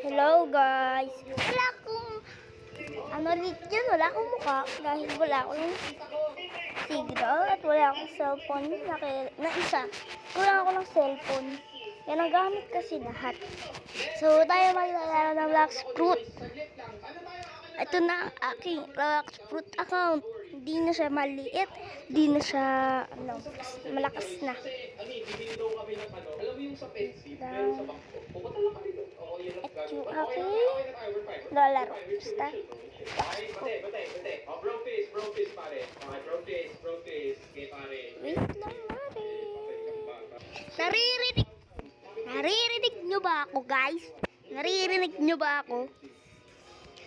Hello guys! Wala akong wala akong mukha dahil wala akong signal at wala akong cellphone na isa. Kulang ako ng cellphone. Yan ang gamit kasi lahat. So tayo maglalaro ng Black Fruit. Ito na ang aking Black Fruit account. Hindi na siya maliit, hindi na siya malakas na. At yung aking lalaro. Basta. Wait lang, mare. Naririnig nyo ba ako, guys? Naririnig nyo ba ako?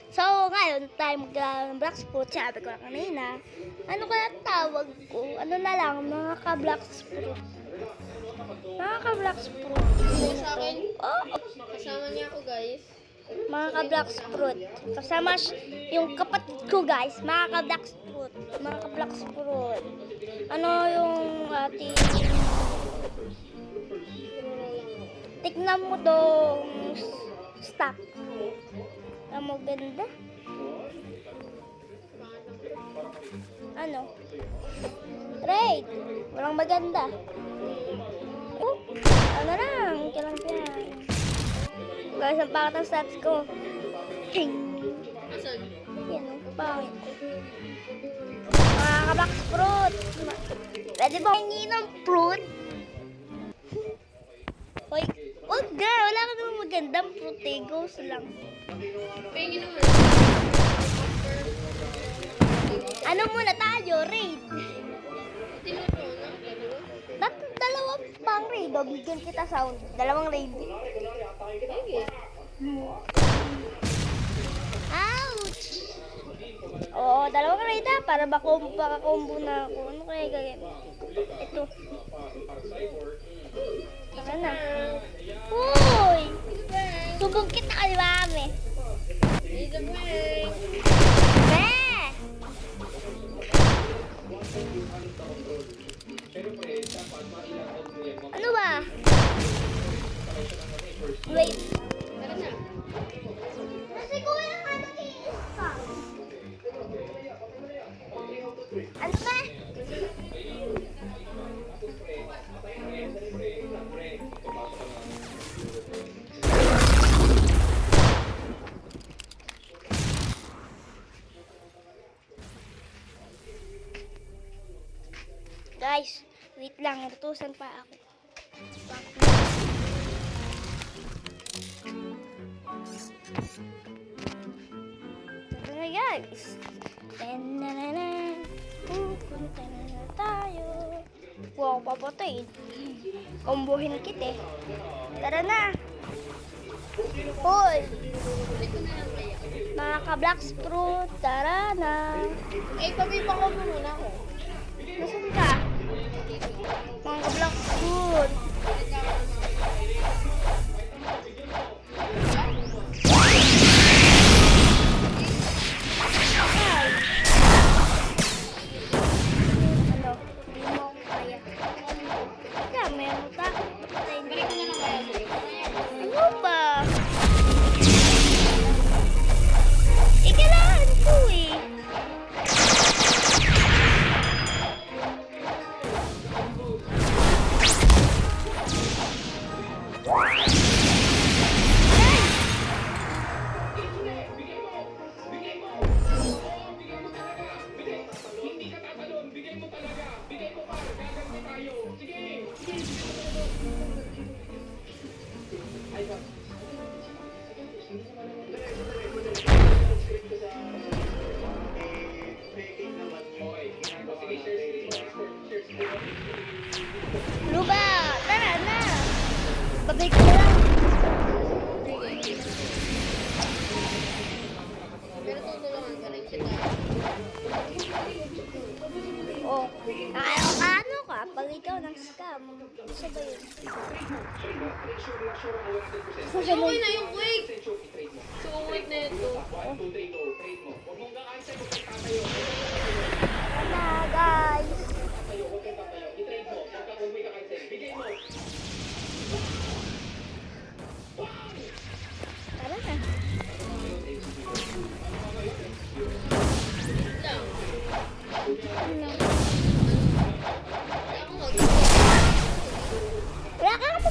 So, ngayon tayo maglalaro ng Black Fruit. Sabi ko na kanina, ano kaya tawag ko? Ano na lang, mga ka-Black Fruit. Mga ka-Black Fruit. Sa akin, kasama niya ako, guys. Mga ka-Black Fruit. Kasama yung kapatid ko, guys. Mga ka-Black Fruit. Mga ka-Black Fruit. Ano yung ating... Tignan mo dong stock. Ang maganda. Ano? Raid! Walang maganda. Ano lang? Kailang yan. Guys, ang pangat ang stats ko. Ting! Asan? Yan, ang pangit. Mga ka-Black Fruit. Pwede ba hingi ng fruit? Hoy, wag ga! Wala ka naman magandang fruit eh. Ghost lang. Pingin naman. Ano muna tayo? Raid. Tinuto na. Dalawang pang raid. O, bigyan kita sound. Dalawang raid. Sige. Ouch! Oo, dalawang raid ha. Para baka-combo na ako. Ano kaya gagawin? Ito. Tara na. Uy! Subog kita kay mami. He's a bang. Be! Ano ba? Wait. Tara na. Kasi kuya nga nag-iisa. Ano ba? Guys, wait lang. Natutusan pa ako. Ito na guys. Pupunta na tayo. Wow, papatay. Kombohin kita eh. Tara na. Hoy. Mga ka-Black Fruit, tara na. Eh, pabibang ko muna ako. Nasaan ka? Mga ka-Black Fruit. Ano? Hindi mo ako kaya. Teka, meron pa. Patay na. Balik ko na lang kaya. Ano ba? Kailangan ko eh. Luba, tara na. Babay ko lang. Pero tutulungan ka rin kita. Oh, ano ka? Pag ikaw ng scam, isa ba yun? Okay na yung quick. So, quick na ito. Tara na, guys.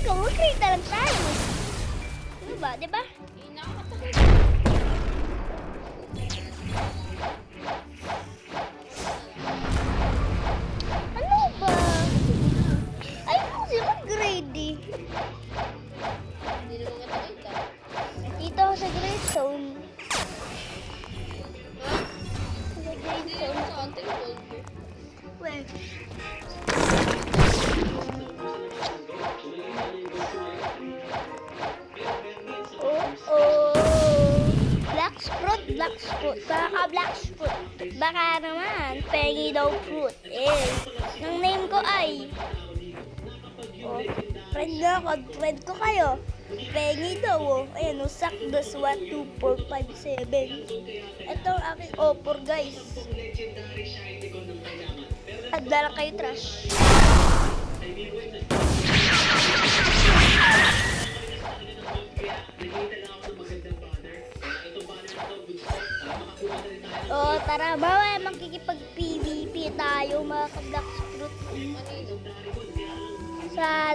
ko, mag-create na lang tayo. Ano ba, di ba? Nakakatakot. Ano ba? Ayun ko kasi mag-grade eh. Hindi naman katakot ka. Dito ako sa grade zone. Ha? Sa grade Hindi zone. naman sa atin. Gold. Well, black fruit, black fruit. Baka black fruit. Baka naman, pengi daw fruit. Ang name ko ay... Oh, friend na ako, friend ko kayo. Pengi daw, oh. Ayan, oh, sakdos 1, 2, 4, 5, 7. Ito ang aking offer, guys. Handa lang kayo, trash. Oh, tara, bawa makikipag-PVP tayo mga ka-black fruit Kanino? sa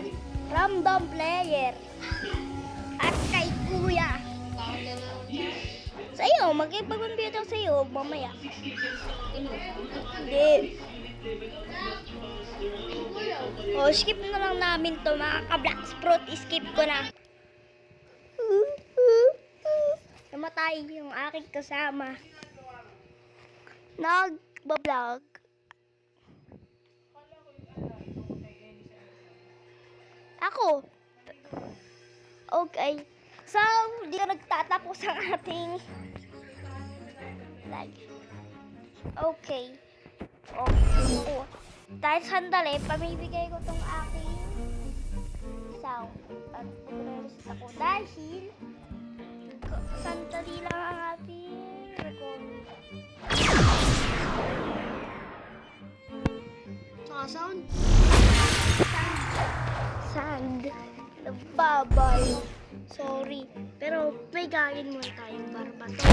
random player. At kay kuya. Takot ka na. Sa iyo, magkipag-computer sa iyo mamaya. Hindi. Oh, skip na lang namin to mga ka-black fruit. Skip ko na. Namatay yung aking kasama. Nag-vlog. Ako. Okay. So, di ko nagtatapos ang ating live. Okay. Oh. Dahil sandali, pamibigay ko tong aking sound. At pag-reset ako dahil sandali lang ang ating recording. Saka sound. Sand. Nagbabay. Sorry. Pero may gagawin muna tayong barbato.